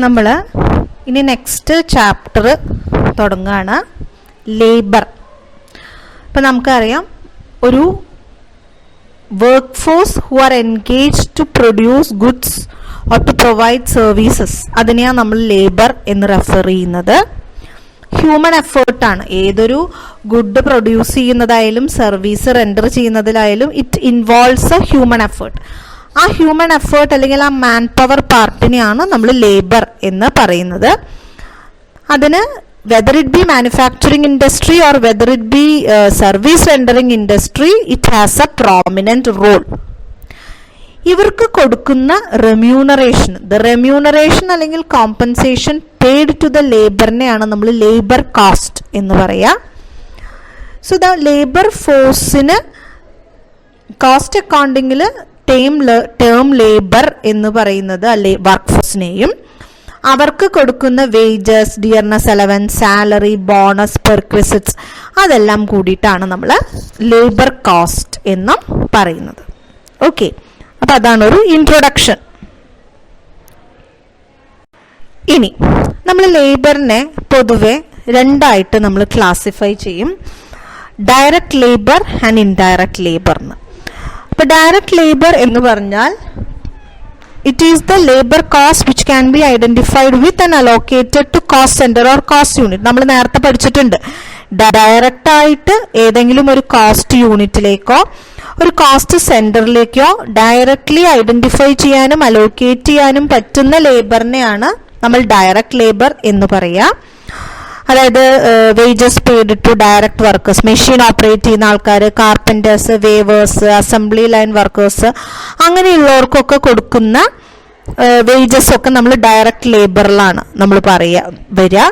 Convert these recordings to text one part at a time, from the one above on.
നമ്മൾ ഇനി next chapter തുടങ്ങുകയാണ്, ലേബർ. ഇപ്പം നമുക്കറിയാം, ഒരു work force who are engaged to produce goods or to provide services, അതിനെയാണ് നമ്മൾ ലേബർ എന്ന് റെഫർ ചെയ്യുന്നത്. ഹ്യൂമൻ എഫേർട്ടാണ്. ഏതൊരു ഗുഡ് പ്രൊഡ്യൂസ് ചെയ്യുന്നതായാലും സർവീസ് റെൻഡർ ചെയ്യുന്നതിലായാലും it involves a human effort. ആ ഹ്യൂമൻ എഫേർട്ട് അല്ലെങ്കിൽ ആ മാൻ പവർ പാർട്ടിനെയാണ് നമ്മൾ ലേബർ എന്ന് പറയുന്നത്. അതിന് whether it be manufacturing industry or whether it be service rendering industry, it has a prominent role. ഇവർക്ക് കൊടുക്കുന്ന റെമ്യൂണറേഷൻ അല്ലെങ്കിൽ കോമ്പൻസേഷൻ പെയ്ഡ് ടു ദ ലേബറിനെയാണ് നമ്മൾ ലേബർ കോസ്റ്റ് എന്ന് പറയാ. സോ ദ ലേബർ ഫോഴ്സിന് കോസ്റ്റ് അക്കൗണ്ടിങ്ങിൽ ടേം ലേബർ എന്ന് പറയുന്നത് വർക്ക് ഫോഴ്സിനെയും അവർക്ക് കൊടുക്കുന്ന wages, dearness allowance, salary, bonus, perquisites അതെല്ലാം കൂടിയിട്ടാണ് നമ്മൾ ലേബർ കോസ്റ്റ് എന്നും പറയുന്നത്. ഓക്കെ, അപ്പം അതാണ് ഒരു ഇൻട്രൊഡക്ഷൻ. ഇനി നമ്മൾ ലേബറിനെ പൊതുവെ രണ്ടായിട്ട് നമ്മൾ ക്ലാസിഫൈ ചെയ്യും, direct labour and indirect labour എന്ന്. അപ്പോൾ ഡയറക്റ്റ് ലേബർ എന്ന് പറഞ്ഞാൽ it is the labour cost which can be identified with and allocated to cost centre or cost unit. നമ്മൾ നേരത്തെ പഠിച്ചിട്ടുണ്ട്, ഡയറക്റ്റ് ആയിട്ട് ഏതെങ്കിലും ഒരു കോസ്റ്റ് യൂണിറ്റിലേക്കോ ഒരു കോസ്റ്റ് സെന്ററിലേക്കോ ഡയറക്ട്ലി ഐഡന്റിഫൈ ചെയ്യാനും അലോക്കേറ്റ് ചെയ്യാനും പറ്റുന്ന ലേബറിനെയാണ് നമ്മൾ ഡയറക്റ്റ് ലേബർ എന്ന് പറയാം. അതായത് wages paid to direct workers, machine operate ചെയ്യുന്ന ആൾക്കാർ, carpenters, weavers, assembly line workers, അങ്ങനെയുള്ളവർക്കൊക്കെ കൊടുക്കുന്ന വേജസ് ഒക്കെ നമ്മൾ ഡയറക്റ്റ് ലേബറിലാണ് നമ്മൾ വരിക.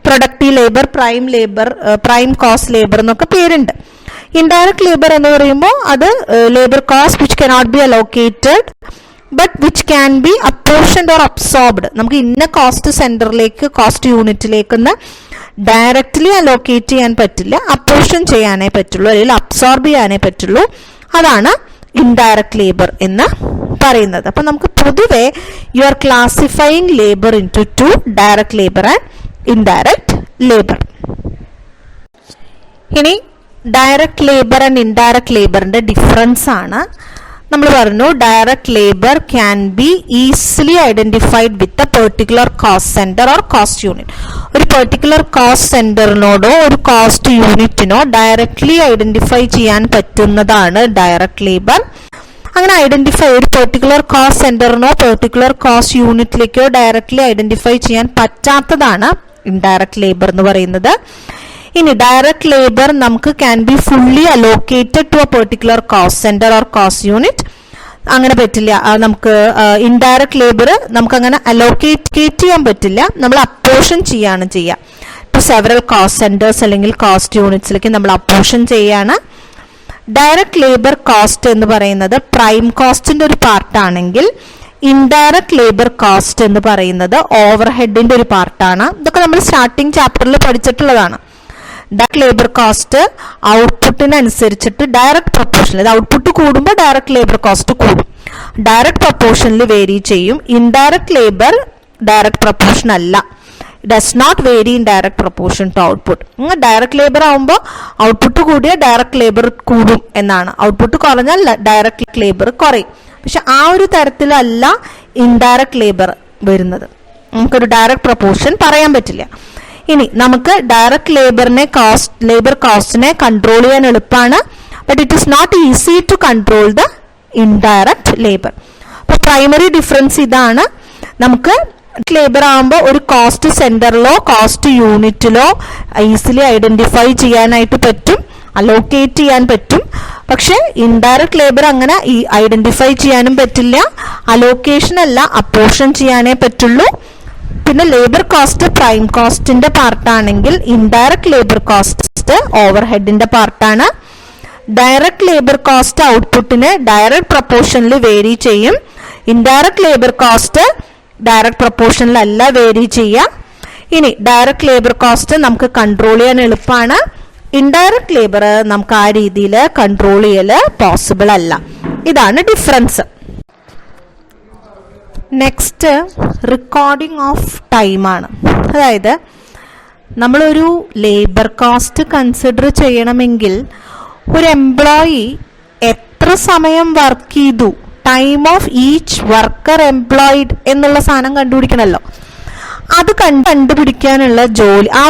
Productive labour, prime labour, prime cost labour എന്നൊക്കെ പേരുണ്ട്. ഇൻഡയറക്റ്റ് ലേബർ എന്ന് പറയുമ്പോൾ അത് labour cost which cannot be allocated but which can be apportioned or absorbed. നമുക്ക് ഇന്ന കോസ്റ്റ് സെന്ററിലേക്ക്, കോസ്റ്റ് യൂണിറ്റിലേക്കൊന്ന് ഡയറക്റ്റ്ലി അലോക്കേറ്റ് ചെയ്യാൻ പറ്റില്ല, അപ്പോർഷൻ ചെയ്യാനേ പറ്റുള്ളൂ അല്ലെങ്കിൽ അബ്സോർബ് ചെയ്യാനേ പറ്റുള്ളൂ. അതാണ് ഇൻഡയറക്റ്റ് ലേബർ എന്ന് പറയുന്നത്. അപ്പം നമുക്ക് പൊതുവെ you are classifying labour into direct labour and indirect labour. ഇനി ഡയറക്റ്റ് ലേബർ ആൻഡ് ഇൻഡയറക്റ്റ് ലേബറിന്റെ ഡിഫറൻസ് ആണ്. നമ്മൾ പറഞ്ഞു, direct labour can be easily identified with a particular cost centre or cost unit. ഒരു പെർട്ടിക്കുലർ കോസ്റ്റ് സെന്ററിനോടോ ഒരു cost യൂണിറ്റിനോ directly identify ചെയ്യാൻ പറ്റുന്നതാണ് ഡയറക്റ്റ് ലേബർ. അങ്ങനെ ഐഡന്റിഫൈ ഒരു പെർട്ടിക്കുലർ കോസ്റ്റ് സെന്ററിനോ പെർട്ടിക്കുലർ കോസ്റ്റ് യൂണിറ്റിലേക്കോ ഡയറക്ട്ലി ഐഡന്റിഫൈ ചെയ്യാൻ പറ്റാത്തതാണ് ഇൻഡയറക്റ്റ് ലേബർ എന്ന് പറയുന്നത്. ഇനി ഡയറക്റ്റ് ലേബർ നമുക്ക് can be fully allocated to a particular cost centre or cost unit. അങ്ങനെ പറ്റില്ല. നമുക്ക് ഇൻഡയറക്റ്റ് ലേബർ നമുക്ക് അങ്ങനെ അലോക്കേറ്റ് ചെയ്യാൻ പറ്റില്ല, നമ്മൾ അപ്പോർഷൻ ചെയ്യാണ് ചെയ്യുക. ടു സെവറൽ കോസ്റ്റ് സെന്റേഴ്സ് അല്ലെങ്കിൽ കോസ്റ്റ് യൂണിറ്റ്സിലേക്ക് നമ്മൾ അപ്പോർഷൻ ചെയ്യാണ്. ഡയറക്റ്റ് ലേബർ കോസ്റ്റ് എന്ന് പറയുന്നത് പ്രൈം കോസ്റ്റിന്റെ ഒരു പാർട്ടാണെങ്കിൽ ഇൻഡയറക്റ്റ് ലേബർ കോസ്റ്റ് എന്ന് പറയുന്നത് ഓവർ ഹെഡിന്റെ ഒരു പാർട്ടാണ്. ഇതൊക്കെ നമ്മൾ സ്റ്റാർട്ടിംഗ് ചാപ്റ്ററിൽ പഠിച്ചിട്ടുള്ളതാണ്. ഡയറക്റ്റ് ലേബർ കോസ്റ്റ് ഔട്ട്പുട്ടിനനുസരിച്ചിട്ട് ഡയറക്റ്റ് പ്രൊപ്പോർഷനിൽ, ഔട്ട്പുട്ട് കൂടുമ്പോൾ ഡയറക്റ്റ് ലേബർ കോസ്റ്റ് കൂടും, ഡയറക്റ്റ് പ്രൊപ്പോർഷനിൽ വേരി ചെയ്യും. ഇൻഡയറക്റ്റ് ലേബർ ഡയറക്റ്റ് പ്രൊപ്പോർഷൻ അല്ല, does not vary in direct proportion to output. Direct labour ആകുമ്പോൾ ഔട്ട്പുട്ട് കൂടിയ ഡയറക്റ്റ് ലേബർ കൂടും എന്നാണ്, ഔട്ട്പുട്ട് കുറഞ്ഞാൽ ഡയറക്റ്റ് ലേബർ കുറയും. പക്ഷെ ആ ഒരു തരത്തിലല്ല ഇൻഡയറക്റ്റ് ലേബർ വരുന്നത്. നമുക്കൊരു ഡയറക്റ്റ് പ്രൊപ്പോർഷൻ പറയാൻ പറ്റില്ല. ഇനി നമുക്ക് ഡയറക്റ്റ് ലേബർ കോസ്റ്റിനെ കൺട്രോൾ ചെയ്യാൻ എളുപ്പമാണ്, but it is not easy to control the indirect labour. അപ്പൊ പ്രൈമറി ഡിഫറൻസ് ഇതാണ്. നമുക്ക് ലേബർ ആകുമ്പോൾ ഒരു കോസ്റ്റ് സെന്ററിലോ കോസ്റ്റ് യൂണിറ്റിലോ ഈസിലി ഐഡന്റിഫൈ ചെയ്യാനായിട്ട് പറ്റും, അലോക്കേറ്റ് ചെയ്യാൻ പറ്റും. പക്ഷെ ഇൻഡയറക്റ്റ് ലേബർ അങ്ങനെ ഐഡന്റിഫൈ ചെയ്യാനും പറ്റില്ല, അലോക്കേഷൻ അല്ല അപ്പോർഷൻ ചെയ്യാനേ പറ്റുള്ളൂ. പിന്നെ ലേബർ കോസ്റ്റ് പ്രൈം കോസ്റ്റിന്റെ പാർട്ടാണെങ്കിൽ ഇൻഡയറക്റ്റ് ലേബർ കോസ്റ്റ് ഓവർ ഹെഡിന്റെ പാർട്ടാണ്. ഡയറക്റ്റ് ലേബർ കോസ്റ്റ് ഔട്ട്പുട്ടിന് ഡയറക്റ്റ് പ്രൊപ്പോർഷനിൽ വേരി ചെയ്യും. ഇൻഡയറക്റ്റ് ലേബർ കോസ്റ്റ് ഡയറക്റ്റ് പ്രൊപ്പോർഷനിലല്ല വേരി ചെയ്യുക. ഇനി ഡയറക്റ്റ് ലേബർ കോസ്റ്റ് നമുക്ക് കൺട്രോൾ ചെയ്യാൻ എളുപ്പമാണ്, ഇൻഡയറക്റ്റ് ലേബർ നമുക്ക് ആ രീതിയിൽ കൺട്രോൾ ചെയ്യൽ പോസിബിൾ അല്ല. ഇതാണ് ഡിഫറൻസ്. നെക്സ്റ്റ് റെക്കോർഡിംഗ് ഓഫ് ടൈമാണ്. അതായത് നമ്മളൊരു ലേബർ കോസ്റ്റ് കൺസിഡർ ചെയ്യണമെങ്കിൽ ഒരു എംപ്ലോയി എത്ര സമയം വർക്ക് ചെയ്തു, time of each worker employed എന്നുള്ള സാധനം കണ്ടുപിടിക്കണമല്ലോ. അത് കണ്ടുപിടിക്കാനുള്ള ജോലി, ആ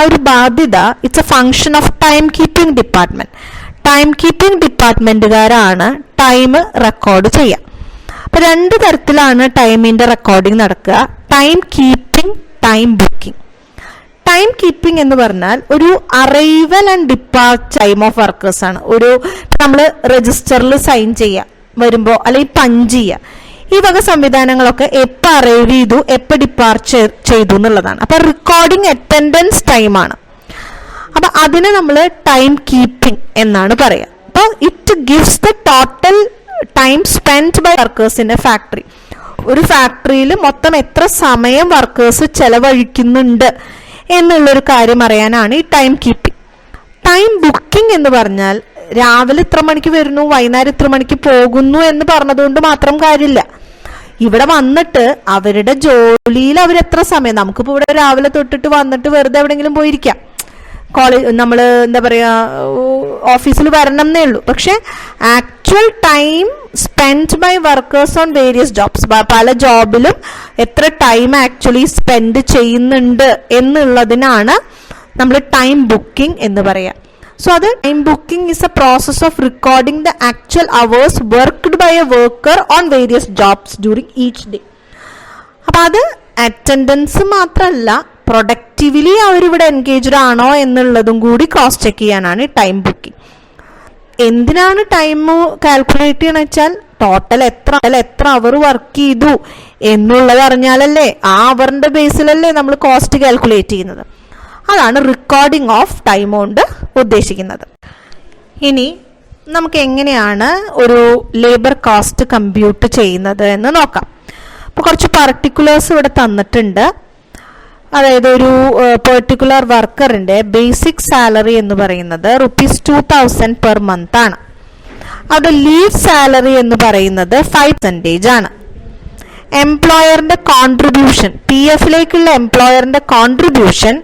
ഒരു ബാധ്യത it's a function of time keeping department. Time keeping ഡിപ്പാർട്ട്മെന്റുകാരാണ് ടൈം റെക്കോർഡ് ചെയ്യുക. അപ്പൊ രണ്ട് തരത്തിലാണ് ടൈമിന്റെ റെക്കോർഡിംഗ് നടക്കുക: time keeping, time booking. Time keeping എന്ന് പറഞ്ഞാൽ ഒരു arrival and departure time of workers ആണ്. ഒരു നമ്മൾ രജിസ്റ്ററിൽ സൈൻ ചെയ്യുക വരുമ്പോൾ, അല്ലെങ്കിൽ പഞ്ച് ചെയ്യുക, ഈ വക സംവിധാനങ്ങളൊക്കെ എപ്പോൾ അറൈവ് ചെയ്തു, എപ്പോൾ ഡിപ്പാർച്ചർ ചെയ്തു എന്നുള്ളതാണ്. അപ്പൊ റെക്കോർഡിംഗ് അറ്റൻഡൻസ് ടൈമാണ്. അപ്പൊ അതിനെ നമ്മൾ ടൈം കീപ്പിംഗ് എന്നാണ് പറയുക. അപ്പോൾ it gives the total time spend by workers in a factory. ഒരു ഫാക്ടറിയിൽ മൊത്തം എത്ര സമയം വർക്കേഴ്സ് ചെലവഴിക്കുന്നുണ്ട് എന്നുള്ളൊരു കാര്യം അറിയാനാണ് ഈ ടൈം കീപ്പിംഗ്. ടൈം ബുക്കിംഗ് എന്ന് പറഞ്ഞാൽ രാവിലെ ഇത്ര മണിക്ക് വരുന്നു, വൈകുന്നേരം ഇത്ര മണിക്ക് പോകുന്നു എന്ന് പറഞ്ഞതുകൊണ്ട് മാത്രം കാര്യമില്ല. ഇവിടെ വന്നിട്ട് അവരുടെ ജോലിയിൽ അവരെത്ര സമയം, നമുക്കിപ്പോൾ ഇവിടെ രാവിലെ തൊട്ടിട്ട് വന്നിട്ട് വെറുതെ എവിടെയെങ്കിലും പോയിരിക്കാം, കോളേജ് നമ്മൾ എന്താ പറയുക ഓഫീസിൽ വരണം എന്നേ ഉള്ളൂ. പക്ഷെ actual time spend by workers on various jobs, പല ജോബിലും എത്ര ടൈം ആക്ച്വലി സ്പെൻഡ് ചെയ്യുന്നുണ്ട് എന്നുള്ളതിനാണ് നമ്മൾ ടൈം ബുക്കിംഗ് എന്ന് പറയാം. So the time booking is a process of recording the actual hours worked by a worker on various jobs during each day. അപ്പോൾ അത് attendance മാത്രമല്ല, പ്രൊഡക്റ്റീവ്ലി അവരിവിടെ എൻഗേജ്ഡ് ആണോ എന്നുള്ളതും കൂടി ക്രോസ് ചെക്ക് ചെയ്യാനാണ് ടൈം ബുക്കിംഗ്. എന്തിനാണ് ടൈം കാൽക്കുലേറ്റ് ചെയ്യണമെന്ന് വെച്ചാൽ ടോട്ടൽ എത്ര അവർ വർക്ക് ചെയ്തു എന്നുള്ളത് അറിഞ്ഞാലല്ലേ, ആ അവറിന്റെ ബേസിലല്ലേ നമ്മൾ കോസ്റ്റ് കാൽക്കുലേറ്റ് ചെയ്യുന്നത്. അതാണ് റെക്കോർഡിംഗ് ഓഫ് ടൈം കൊണ്ട് ഉദ്ദേശിക്കുന്നത്. ഇനി നമുക്ക് എങ്ങനെയാണ് ഒരു ലേബർ കോസ്റ്റ് കമ്പ്യൂട്ട് ചെയ്യുന്നത് എന്ന് നോക്കാം. അപ്പോൾ കുറച്ച് പർട്ടിക്കുലേഴ്സ് ഇവിടെ തന്നിട്ടുണ്ട്. അതായത് ഒരു പെർട്ടിക്കുലർ വർക്കറിന്റെ ബേസിക് സാലറി എന്ന് പറയുന്നത് ₹2000 പെർ മന്ത് ആണ്. അവിടെ ലീവ് സാലറി എന്ന് പറയുന്നത് 5% ആണ്. എംപ്ലോയറിന്റെ കോൺട്രിബ്യൂഷൻ, PF-ലേക്കുള്ള എംപ്ലോയറിന്റെ കോൺട്രിബ്യൂഷൻ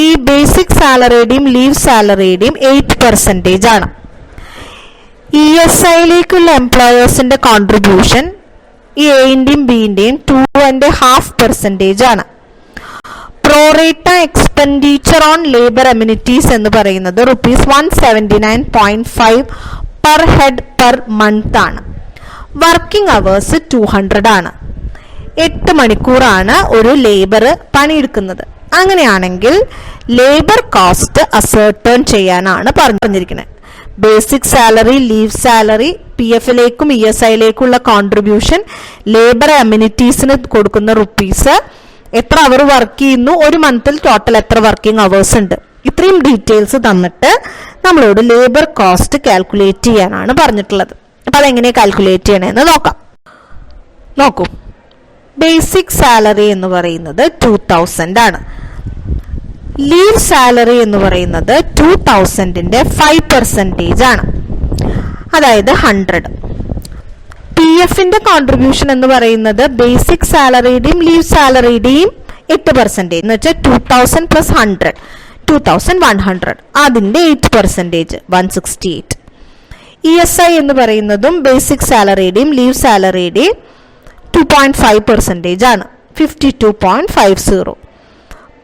ഈ ബേസിക് സാലറിയുടെയും ലീവ് സാലറിയുടെയും 8% ആണ്. ESI-ലേക്കുള്ള എംപ്ലോയേഴ്സിന്റെ കോൺട്രിബ്യൂഷൻ ഈ എയുടെയും ബിയുടെയും 2.5% ആണ്. Pro rata expenditure on labour amenities എന്ന് പറയുന്നത് ₹179.5 പെർ ഹെഡ് പെർ മന്ത് ആണ്. വർക്കിംഗ് അവേഴ്സ് 200 ആണ്. 8 മണിക്കൂറാണ് ഒരു ലേബർ പണിയെടുക്കുന്നത്. അങ്ങനെയാണെങ്കിൽ ലേബർ കോസ്റ്റ് അസർട്ടേൺ ചെയ്യാനാണ് പറഞ്ഞിരിക്കുന്നത്. ബേസിക് സാലറി, ലീവ് സാലറി, PF-ലേക്കും ESI-ലേക്കുള്ള കോൺട്രിബ്യൂഷൻ, ലേബർ അമ്യൂണിറ്റീസിന് കൊടുക്കുന്ന റുപ്പീസ്, എത്ര അവർ വർക്ക് ചെയ്യുന്നു, ഒരു മന്തിൽ ടോട്ടൽ എത്ര വർക്കിംഗ് അവേഴ്സ് ഉണ്ട്, ഇത്രയും ഡീറ്റെയിൽസ് തന്നിട്ട് നമ്മളോട് ലേബർ കോസ്റ്റ് കാൽക്കുലേറ്റ് ചെയ്യാനാണ് പറഞ്ഞിട്ടുള്ളത്. അപ്പൊ അതെങ്ങനെയാണ് കാൽക്കുലേറ്റ് ചെയ്യണമെന്ന് നോക്കൂ. ബേസിക് സാലറി എന്ന് പറയുന്നത് 2000 ആണ്. ലീവ് സാലറി എന്ന് പറയുന്നത് 2000-ന്റെ 5% ആണ്, അതായത് 100. PF-ന്റെ കോൺട്രിബ്യൂഷൻ എന്ന് പറയുന്നത് ബേസിക് സാലറിയുടെയും ലീവ് സാലറിയുടെയും 8% എന്ന് വെച്ചാൽ 2000 + 100 2100, അതിന്റെ 8% 168. ESI എന്ന് പറയുന്നതും ബേസിക് സാലറിയുടെയും ലീവ് സാലറിയുടെയും 2.5% ആണ്, 52.50.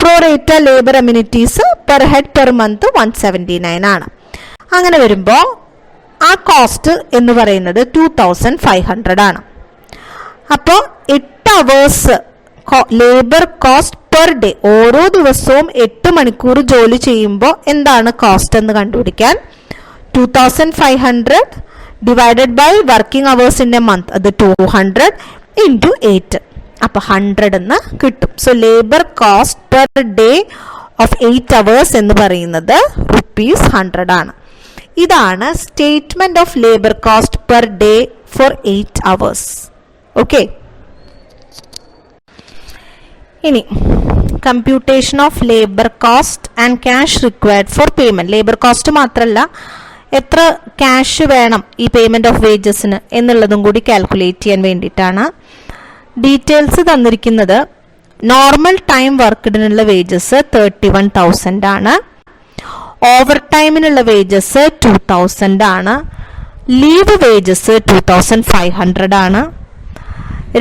Pro rata labour amenities per head per month 179 ആണ്. അങ്ങനെ വരുമ്പോൾ ആ കോസ്റ്റ് എന്ന് പറയുന്നത് 2500 ആണ്. അപ്പോൾ 8 hours labour cost per day, ഓരോ ദിവസവും 8 മണിക്കൂർ ജോലി ചെയ്യുമ്പോൾ എന്താണ് കോസ്റ്റ് എന്ന് കണ്ടുപിടിക്കാൻ 2500 divided by working hours in a month, അത് 200 × 8, അപ്പൊ 100 എന്ന് കിട്ടും. So labour cost per day of 8 hours എന്ന് പറയുന്നത് ₹100 ആണ്. ഇതാണ് statement of labour cost per day for 8 hours. Okay, ഇനി computation of labour cost and cash required for payment. Labour cost മാത്രമല്ല, എത്ര ക്യാഷ് വേണം ഈ പേയ്മെന്റ് ഓഫ് വേജസിന് എന്നുള്ളതും കൂടി കാൽക്കുലേറ്റ് ചെയ്യാൻ വേണ്ടിയിട്ടാണ് ഡീറ്റെയിൽസ് തന്നിരിക്കുന്നത് നോർമൽ ടൈം വർക്കിനുള്ള വേജസ് 31,000 ആണ്, ഓവർ ടൈമിനുള്ള വേജസ് 2,000 ആണ്, ലീവ് വേജസ് 2,500 ആണ്.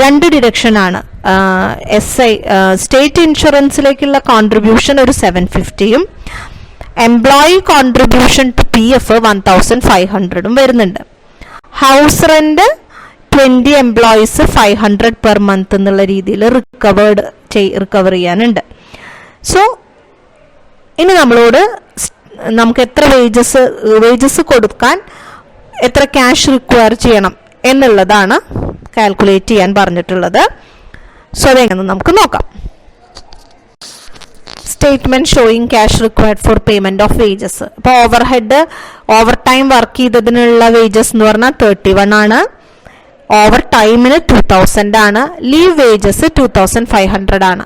2 ഡിഡക്ഷൻ ആണ്. സ്റ്റേറ്റ് ഇൻഷുറൻസിലേക്കുള്ള കോൺട്രിബ്യൂഷൻ ഒരു 750ഉം എംപ്ലോയി കോൺട്രിബ്യൂഷൻ ടു PF 1,500ഉം വരുന്നുണ്ട്. House rent 20 employees 500 per month എന്നുള്ള രീതിയിൽ റിക്കവർ ചെയ്യാനുണ്ട്. സോ ഇനി നമ്മളോട് നമുക്ക് എത്ര വേജസ് കൊടുക്കാൻ എത്ര ക്യാഷ് റിക്വയർ ചെയ്യണം എന്നുള്ളതാണ് കാൽക്കുലേറ്റ് ചെയ്യാൻ പറഞ്ഞിട്ടുള്ളത്. സോ അതെങ്ങനെ നമുക്ക് നോക്കാം. Statement showing cash required for payment of wages. ഇപ്പോൾ ഓവർ ടൈം വർക്ക് ചെയ്തതിനുള്ള വേജസ് എന്ന് പറഞ്ഞാൽ 31 ആണ്, ഓവർ ടൈമിന് 2,000 ആണ്, ലീവ് വേജസ് 2,500 ആണ്.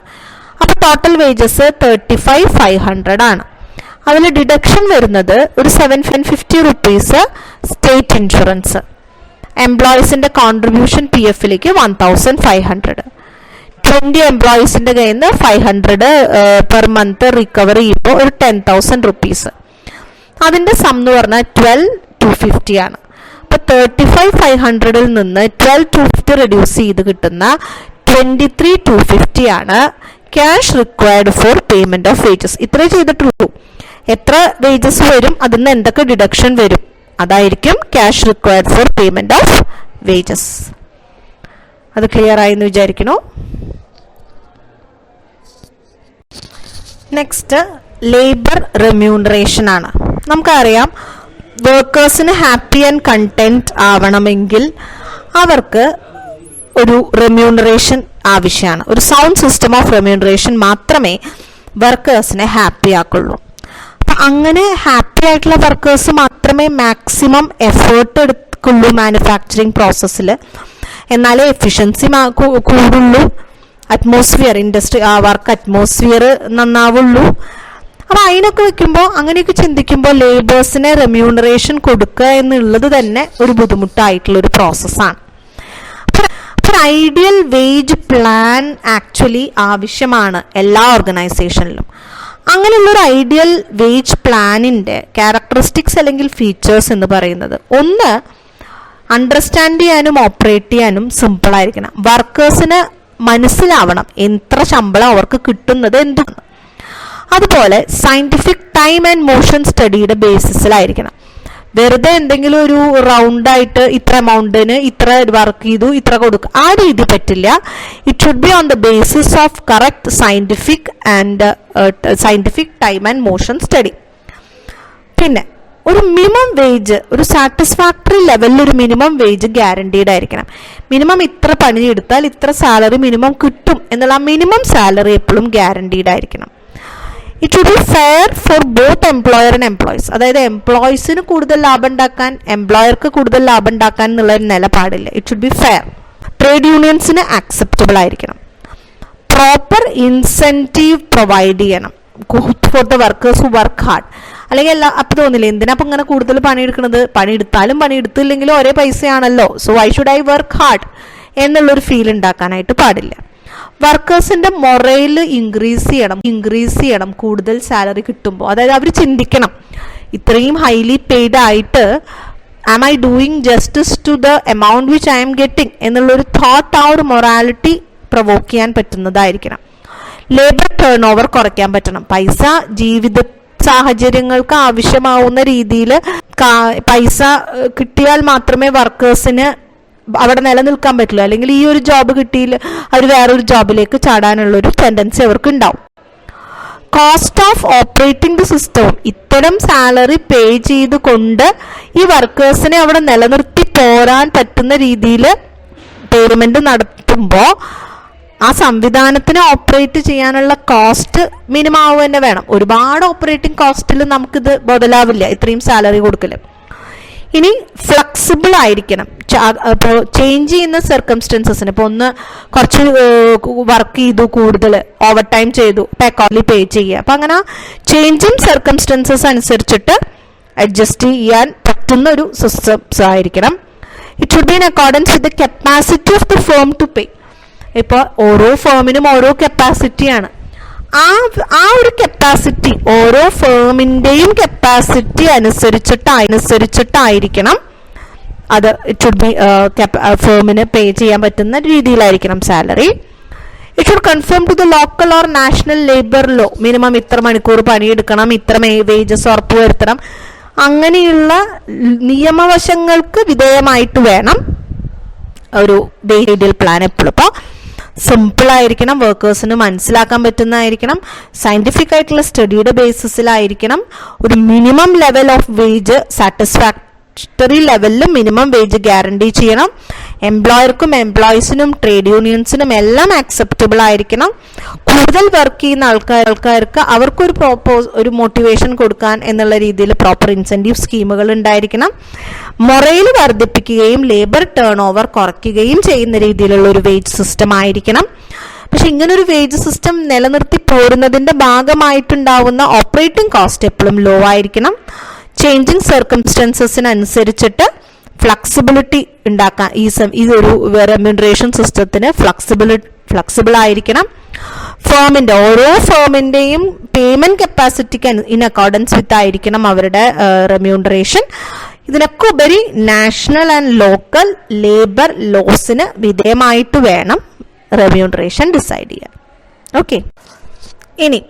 അപ്പൊ ടോട്ടൽ വേജസ് 35,500 ആണ്. അതിൽ ഡിഡക്ഷൻ വരുന്നത് ഒരു 750 റുപ്പീസ് സ്റ്റേറ്റ് ഇൻഷുറൻസ്, എംപ്ലോയീസിന്റെ കോൺട്രിബ്യൂഷൻ PFലേക്ക് 1,500, 20 എംപ്ലോയീസിന്റെ കയ്യിൽ നിന്ന് 500 പെർ മന്ത് റിക്കവർ ചെയ്യുമ്പോൾ ഒരു 10,000 റുപ്പീസ്. അതിന്റെ സം എന്ന് പറഞ്ഞാൽ 12,250 ആണ്. അപ്പൊ 35,500ൽ നിന്ന് 12,250 റെഡ്യൂസ് ചെയ്ത് കിട്ടുന്ന 23,250 ആണ് cash required for payment of wages. ഇത്രേ ചെയ്തിട്ടുള്ളൂ. എത്ര വേജസ് വരും, അതിൽ നിന്ന് എന്തൊക്കെ ഡിഡക്ഷൻ വരും, അതായിരിക്കും cash required for payment of wages. അത് ക്ലിയർ ആയി എന്ന് വിചാരിക്കണോ? നെക്സ്റ്റ് ലേബർ റെമ്യൂണറേഷൻ ആണ്. നമുക്കറിയാം വർക്കേഴ്സിന് ഹാപ്പി ആൻഡ് കണ്ടന്റ് ആവണമെങ്കിൽ അവർക്ക് ഒരു റെമ്യൂണറേഷൻ ആവശ്യമാണ്. ഒരു സൗണ്ട് സിസ്റ്റം ഓഫ് റെമ്യൂണറേഷൻ മാത്രമേ വർക്കേഴ്സിനെ ഹാപ്പി ആക്കുള്ളൂ. അപ്പം അങ്ങനെ ഹാപ്പി ആയിട്ടുള്ള വർക്കേഴ്സ് മാത്രമേ മാക്സിമം എഫേർട്ട് എടുക്കുള്ളൂ മാനുഫാക്ചറിങ് പ്രോസസ്സിൽ. എന്നാലേ എഫിഷ്യൻസി കൂടുള്ളൂ, അറ്റ്മോസ്ഫിയർ വർക്ക് അറ്റ്മോസ്ഫിയർ നന്നാവുള്ളൂ. അപ്പം അതിനൊക്കെ വെക്കുമ്പോൾ അങ്ങനെയൊക്കെ ചിന്തിക്കുമ്പോൾ ലേബേഴ്സിനെ റെമ്യൂണറേഷൻ കൊടുക്കുക എന്നുള്ളത് തന്നെ ഒരു ബുദ്ധിമുട്ടായിട്ടുള്ള ഒരു പ്രോസസ്സാണ്. അപ്പം ഐഡിയൽ വേജ് പ്ലാൻ ആക്ച്വലി ആവശ്യമാണ് എല്ലാ ഓർഗനൈസേഷനിലും. അങ്ങനെയുള്ളൊരു ഐഡിയൽ വേജ് പ്ലാനിൻ്റെ ക്യാരക്ടറിസ്റ്റിക്സ് അല്ലെങ്കിൽ ഫീച്ചേഴ്സ് എന്ന് പറയുന്നത്, ഒന്ന്, അണ്ടർസ്റ്റാൻഡ് ചെയ്യാനും ഓപ്പറേറ്റ് ചെയ്യാനും സിമ്പിളായിരിക്കണം. വർക്കേഴ്സിന് മനസ്സിലാവണം എത്ര ശമ്പളം അവർക്ക് കിട്ടുന്നത് എന്താണ്. അതുപോലെ സയന്റിഫിക് ടൈം ആൻഡ് മോഷൻ സ്റ്റഡിയുടെ ബേസിസിലായിരിക്കണം. വെറുതെ എന്തെങ്കിലും ഒരു റൗണ്ടായിട്ട് ഇത്ര എമൗണ്ടിന് ഇത്ര വർക്ക് ചെയ്തു ഇത്ര കൊടുക്കുക, ആ രീതി പറ്റില്ല. It should B on the basis of correct scientific time and motion study. പിന്നെ ഒരു മിനിമം വേജ്, ഒരു സാറ്റിസ്ഫാക്ടറി ലെവലിൽ ഒരു മിനിമം വേജ് ഗ്യാരണ്ടീഡ് ആയിരിക്കണം. മിനിമം ഇത്ര പണിയെടുത്താൽ ഇത്ര സാലറി മിനിമം കിട്ടും എന്നുള്ള ആ മിനിമം സാലറി എപ്പോഴും ഗ്യാരണ്ടീഡ് ആയിരിക്കണം. It should be fair for both employer and employees. അതായത് എംപ്ലോയീസിന് കൂടുതൽ ലാഭം ഉണ്ടാക്കാൻ എംപ്ലോയർക്ക് കൂടുതൽ ലാഭം ഉണ്ടാക്കാൻ എന്നുള്ള ഒരു നിലപാടില്ല. It should be fair. Trade യൂണിയൻസിന് ആക്സെപ്റ്റബിൾ ആയിരിക്കണം. പ്രോപ്പർ ഇൻസെൻറ്റീവ് പ്രൊവൈഡ് ചെയ്യണം for the workers who work hard. അല്ലെങ്കിൽ അപ്പം തോന്നില്ല എന്തിനാ അപ്പം ഇങ്ങനെ കൂടുതൽ പണിയെടുക്കുന്നത്, പണിയെടുത്താലും പണിയെടുത്തില്ലെങ്കിലും ഒരേ പൈസയാണല്ലോ, so I should I work hard എന്നുള്ളൊരു ഫീൽ ഉണ്ടാക്കാനായിട്ട് പാടില്ല. വർക്കേഴ്സിന്റെ മൊറയിൽ ഇൻക്രീസ് ചെയ്യണം കൂടുതൽ സാലറി കിട്ടുമ്പോൾ. അതായത് അവർ ചിന്തിക്കണം, ഇത്രയും ഹൈലി പെയ്ഡ് ആയിട്ട് am I doing justice to the amount which I am getting എന്നുള്ളൊരു തോട്ട്, ആ ഒരു മൊറാലിറ്റി പ്രൊവോക്ക് ചെയ്യാൻ പറ്റുന്നതായിരിക്കണം. ലേബർ ടേൺ ഓവർ കുറയ്ക്കാൻ പറ്റണം. പൈസ ജീവിത സാഹചര്യങ്ങൾക്ക് ആവശ്യമാവുന്ന രീതിയിൽ പൈസ കിട്ടിയാൽ മാത്രമേ വർക്കേഴ്സിന് അവിടെ നിലനിൽക്കാൻ പറ്റുള്ളൂ. അല്ലെങ്കിൽ ഈ ഒരു ജോബ് കിട്ടിയില്ല അവർ വേറൊരു ജോബിലേക്ക് ചാടാനുള്ളൊരു ടെൻഡൻസി അവർക്ക് ഉണ്ടാവും. കോസ്റ്റ് ഓഫ് ഓപ്പറേറ്റിംഗ് ദി സിസ്റ്റവും ഇത്തരം സാലറി പേ ചെയ്തുകൊണ്ട് ഈ വർക്കേഴ്സിനെ അവിടെ നിലനിർത്തി പോരാൻ പറ്റുന്ന രീതിയിൽ പേയ്മെന്റ് നടത്തുമ്പോൾ ആ സംവിധാനത്തിന് ഓപ്പറേറ്റ് ചെയ്യാനുള്ള കോസ്റ്റ് മിനിമം ആവുക തന്നെ വേണം. ഒരുപാട് ഓപ്പറേറ്റിംഗ് കോസ്റ്റിൽ നമുക്കിത് മുതലാവില്ല ഇത്രയും സാലറി കൊടുക്കൽ. ഇനി ഫ്ലെക്സിബിൾ ആയിരിക്കണം. ഇപ്പോൾ ചേഞ്ച് ചെയ്യുന്ന സർക്കംസ്റ്റൻസസിന്, ഇപ്പോൾ ഒന്ന് കുറച്ച് വർക്ക് ചെയ്തു കൂടുതൽ ഓവർ ടൈം ചെയ്തു അക്കോർഡിംഗ്ലി പേ ചെയ്യുക. അപ്പം അങ്ങനെ ചേഞ്ചിങ് സർക്കംസ്റ്റൻസസ് അനുസരിച്ചിട്ട് അഡ്ജസ്റ്റ് ചെയ്യാൻ പറ്റുന്ന ഒരു സിസ്റ്റംസ് ആയിരിക്കണം. It should be in accordance with the capacity of the firm to pay. ഇപ്പോൾ ഓരോ ഫേമിനും ഓരോ കപ്പാസിറ്റിയാണ്. ആ ഒരു കപ്പാസിറ്റി ഓരോ ഫേമിന്റെയും കപ്പാസിറ്റി അനുസരിച്ചിട്ടായിരിക്കണം അത് ഇറ്റ് ഷുഡ് ബി ഫേമിന് പേ ചെയ്യാൻ പറ്റുന്ന രീതിയിലായിരിക്കണം salary. It should confirm to the local or national labour law. Minimum ഇത്ര മണിക്കൂർ പണിയെടുക്കണം, ഇത്ര വേജസ് ഉറപ്പുവരുത്തണം, അങ്ങനെയുള്ള നിയമവശങ്ങൾക്ക് വിധേയമായിട്ട് വേണം ഒരു വേജ് പ്ലാൻ എപ്പോഴും. അപ്പോൾ സിമ്പിൾ ആയിരിക്കണം, വർക്കേഴ്സിന് മനസ്സിലാക്കാൻ പറ്റുന്നതായിരിക്കണം, സയന്റിഫിക് ആയിട്ടുള്ള സ്റ്റഡിയുടെ ബേസിസിലായിരിക്കണം, ഒരു minimum level of wage satisfactory ലെവലിൽ മിനിമം വേജ് ഗ്യാരണ്ടി ചെയ്യണം. എംപ്ലോയർക്കും എംപ്ലോയീസിനും ട്രേഡ് യൂണിയൻസിനും എല്ലാം ആക്സെപ്റ്റബിൾ ആയിരിക്കണം. കൂടുതൽ വർക്ക് ചെയ്യുന്ന ആൾക്കാർക്ക് അവർക്കൊരു ഒരു മോട്ടിവേഷൻ കൊടുക്കാൻ എന്നുള്ള രീതിയിൽ പ്രോപ്പർ ഇൻസെന്റീവ് സ്കീമുകൾ ഉണ്ടായിരിക്കണം. മൊറയിൽ വർദ്ധിപ്പിക്കുകയും ലേബർ ടേൺ ഓവർ കുറയ്ക്കുകയും ചെയ്യുന്ന രീതിയിലുള്ള ഒരു വേജ് സിസ്റ്റം ആയിരിക്കണം. പക്ഷെ ഇങ്ങനൊരു വേജ് സിസ്റ്റം നിലനിർത്തി പോരുന്നതിന്റെ ഭാഗമായിട്ടുണ്ടാവുന്ന ഓപ്പറേറ്റിംഗ് കോസ്റ്റ് എപ്പോഴും ലോ ആയിരിക്കണം. ചേഞ്ചിങ് സർക്കംസ്റ്റൻസസിനനുസരിച്ചിട്ട് ഫ്ലെക്സിബിലിറ്റി ഉണ്ടാക്കാൻ ഈ ഒരു റെമ്യൂണറേഷൻ സിസ്റ്റത്തിന് ഫ്ലെക്സിബിൾ ആയിരിക്കണം. ഓരോ ഫേമിന്റെയും പേയ്മെന്റ് കപ്പാസിറ്റിക്ക് ഇൻ അക്കോർഡൻസ് വിത്ത് ആയിരിക്കണം അവരുടെ റെമ്യൂണറേഷൻ. ഇതിനൊക്കെ ഉപരി നാഷണൽ ആൻഡ് ലോക്കൽ ലേബർ ലോസിന് വിധേയമായിട്ട് വേണം റെമ്യൂണറേഷൻ ഡിസൈഡ് ചെയ്യാൻ. ഓക്കെ, ഇനി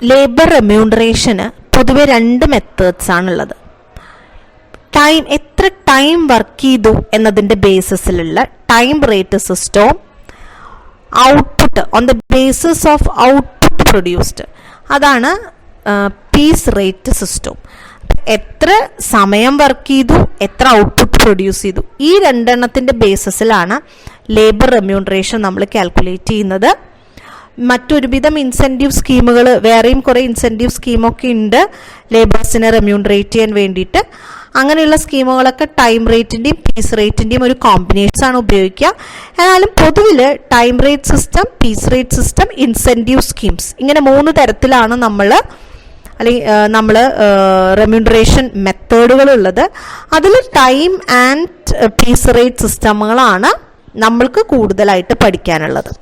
ലേബർ റെമ്യൂണറേഷന് പൊതുവെ 2 മെത്തേഡ്സ് ആണുള്ളത്. എത്ര ടൈം വർക്ക് ചെയ്തു എന്നതിന്റെ ബേസിസിലുള്ള ടൈം റേറ്റ് സിസ്റ്റവും output on the basis of output produced, അതാണ് പീസ് റേറ്റ് സിസ്റ്റവും. എത്ര സമയം വർക്ക് ചെയ്തു, എത്ര ഔട്ട്പുട്ട് പ്രൊഡ്യൂസ് ചെയ്തു, ഈ 2 എണ്ണത്തിന്റെ ബേസിസിലാണ് ലേബർ റെമ്യൂണറേഷൻ നമ്മൾ കാൽക്കുലേറ്റ് ചെയ്യുന്നത്. മറ്റൊരുവിധം ഇൻസെന്റീവ് സ്കീമുകൾ, വേറെയും കുറേ ഇൻസെന്റീവ് സ്കീമൊക്കെ ഉണ്ട് ലേബേഴ്സിനെ റെമ്യൂണറേറ്റ് ചെയ്യാൻ വേണ്ടിയിട്ട്. അങ്ങനെയുള്ള സ്കീമുകളൊക്കെ ടൈം റേറ്റിന്റെയും പീസ് റേറ്റിന്റെയും ഒരു കോമ്പിനേഷൻ ആണ് ഉപയോഗിക്കുക. എന്നാലും പൊതുവിൽ time rate system, piece rate system, incentive schemes, ഇങ്ങനെ 3 തരത്തിലാണ് നമ്മൾ റെമ്യൂണറേഷൻ മെത്തേഡുകൾ ഉള്ളത്. അതിൽ ടൈം ആൻഡ് പീസ് റേറ്റ് സിസ്റ്റമുകളാണ് നമ്മൾക്ക് കൂടുതലായിട്ട് പഠിക്കാനുള്ളത്.